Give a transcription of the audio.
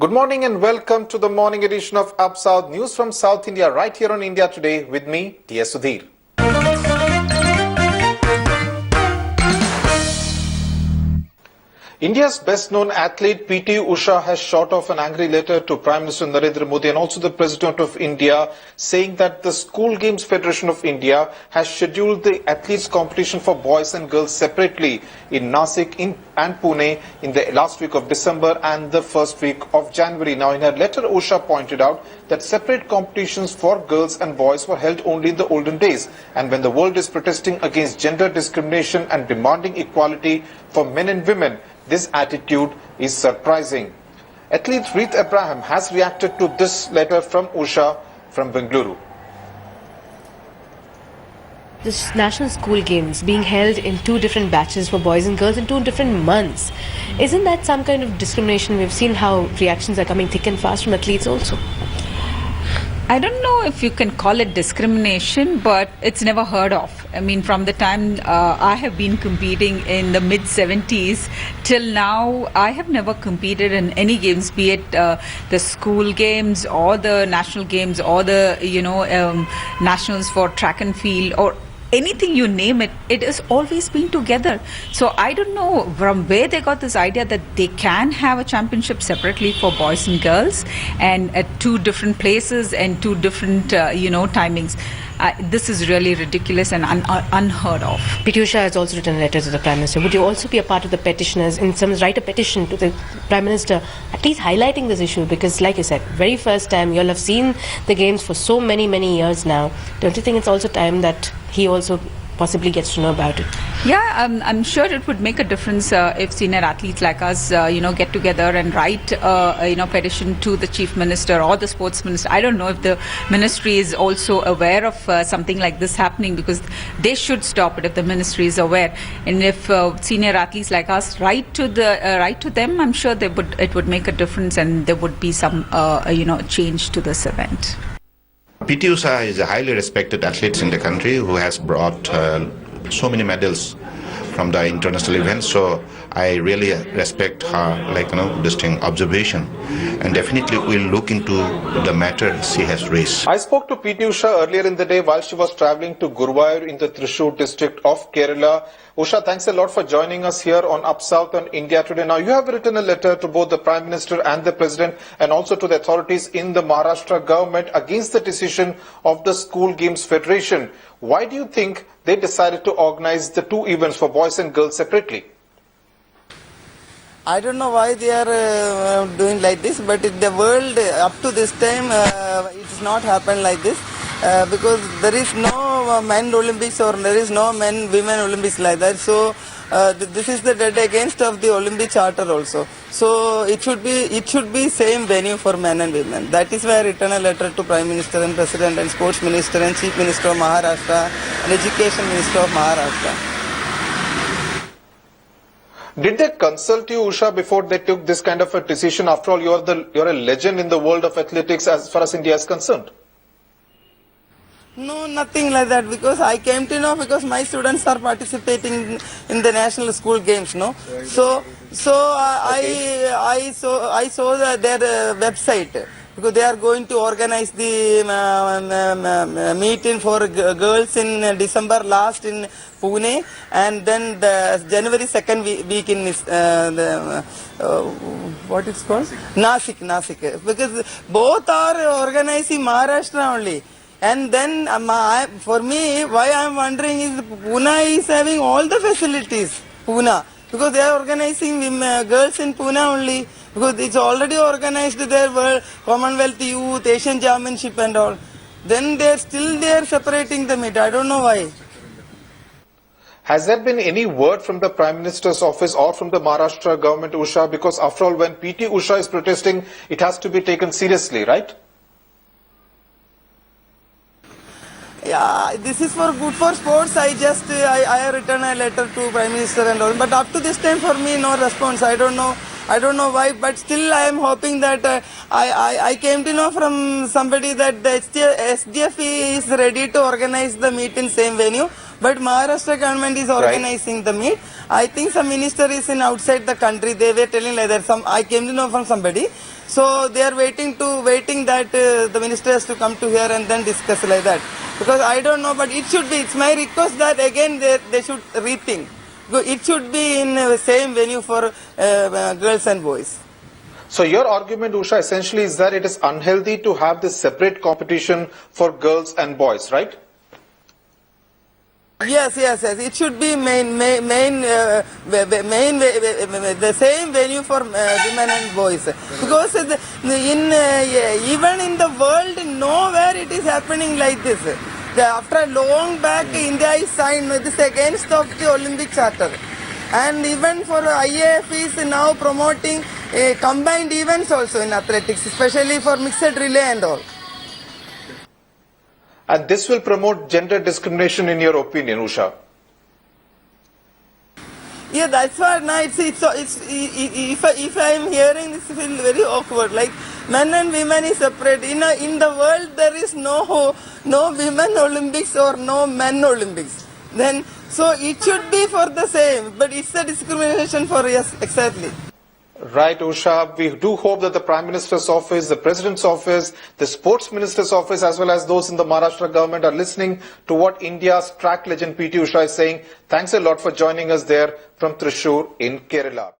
Good morning and welcome to the morning edition of Up South News from South India right here on India Today with me, T.S. Sudhir. India's best-known athlete PT Usha has shot off an angry letter to Prime Minister Narendra Modi and also the President of India, saying that the School Games Federation of India has scheduled the athletes competition for boys and girls separately in Nasik and Pune in the last week of December and the first week of January. Now, in her letter, Usha pointed out that separate competitions for girls and boys were held only in the olden days, and when the world is protesting against gender discrimination and demanding equality for men and women, this attitude is surprising. Athlete Reet Abraham has reacted to this letter from Usha from Bengaluru. This National School Games being held in two different batches for boys and girls in 2 different months. Isn't that some kind of discrimination? We've seen how reactions are coming thick and fast from athletes also. I don't know if you can call it discrimination, but it's never heard of. I mean, from the time I have been competing in the mid-70s till now, I have never competed in any games, be it the school games or the national games or the, nationals for track and field or anything you name it, it has always been together. So I don't know from where they got this idea that they can have a championship separately for boys and girls and at 2 different places and 2 different, timings. This is really ridiculous and unheard of. PT Usha has also written a letter to the Prime Minister. Would you also be a part of the petitioners in some write a petition to the Prime Minister, at least highlighting this issue? Because like you said, very first time, you'll have seen the games for so many years now. Don't you think it's also time that he also possibly gets to know about it? Yeah, I'm sure it would make a difference if senior athletes like us, get together and write, petition to the Chief Minister or the Sports Minister. I don't know if the Ministry is also aware of something like this happening, because they should stop it if the Ministry is aware. And if senior athletes like us write to them, I'm sure it would make a difference and there would be some, change to this event. PT Usha is a highly respected athlete in the country who has brought so many medals from the international events. So I really respect her, distinct observation, and definitely we'll look into the matter she has raised. I spoke to PT Usha earlier in the day while she was traveling to Guruvayur in the Thrissur district of Kerala. Usha, thanks a lot for joining us here on Up South on India Today. Now, you have written a letter to both the Prime Minister and the President and also to the authorities in the Maharashtra government against the decision of the School Games Federation. Why do you think they decided to organize the 2 events for boys and girls separately? I don't know why they are doing like this, but in the world up to this time it's not happened like this, because there is no men Olympics or there is no women Olympics like that. So this is the dead against of the Olympic Charter also. So it should be same venue for men and women. That is why I written a letter to Prime Minister and President and Sports Minister and Chief Minister of Maharashtra and Education Minister of Maharashtra. Did they consult you, Usha, before they took this kind of a decision? After all, you're a legend in the world of athletics as far as India is concerned. No, nothing like that, because I came to know because my students are participating in the national school games, no. So I saw their website, because they are going to organize the meeting for girls in December last in Pune, and then the January 2nd week in what it's called? Nasik. Because both are organizing Maharashtra only. And then for me, why I am wondering is Pune is having all the facilities, Pune, because they are organizing girls in Pune only, because it's already organized their World Commonwealth Youth, Asian Championship and all. Then they are separating the meet. I don't know why. Has there been any word from the Prime Minister's office or from the Maharashtra government, Usha? Because after all, when PT Usha is protesting, it has to be taken seriously, right? Yeah, this is for good for sports. I have written a letter to Prime Minister and all, but up to this time for me no response. I don't know why, but still I am hoping that I came to know from somebody that the SGFI is ready to organize the meet in same venue but Maharashtra government is organizing the meet. I think some minister is in outside the country. They were telling like that. I came to know from somebody. So they are waiting that the minister has to come to here and then discuss like that. Because I don't know, but it should be. It's my request that again they should rethink. It should be in the same venue for girls and boys. So your argument, Usha, essentially is that it is unhealthy to have this separate competition for girls and boys, right? Yes. It should be the same venue for women and boys. Because even in the world, nowhere it is happening like this. After a long back, India is signed this against of the Olympic Charter. And even for IAF is now promoting combined events also in athletics, especially for mixed relay and all. And this will promote gender discrimination in your opinion, Usha? Yeah, that's what. Now if I am hearing this, feel very awkward. Like men and women is separate. In the world there is no women Olympics or no men Olympics. Then so it should be for the same, but it's a discrimination for yes, exactly. Right, Usha. We do hope that the Prime Minister's office, the President's office, the Sports Minister's office, as well as those in the Maharashtra government are listening to what India's track legend PT Usha is saying. Thanks a lot for joining us there from Thrissur in Kerala.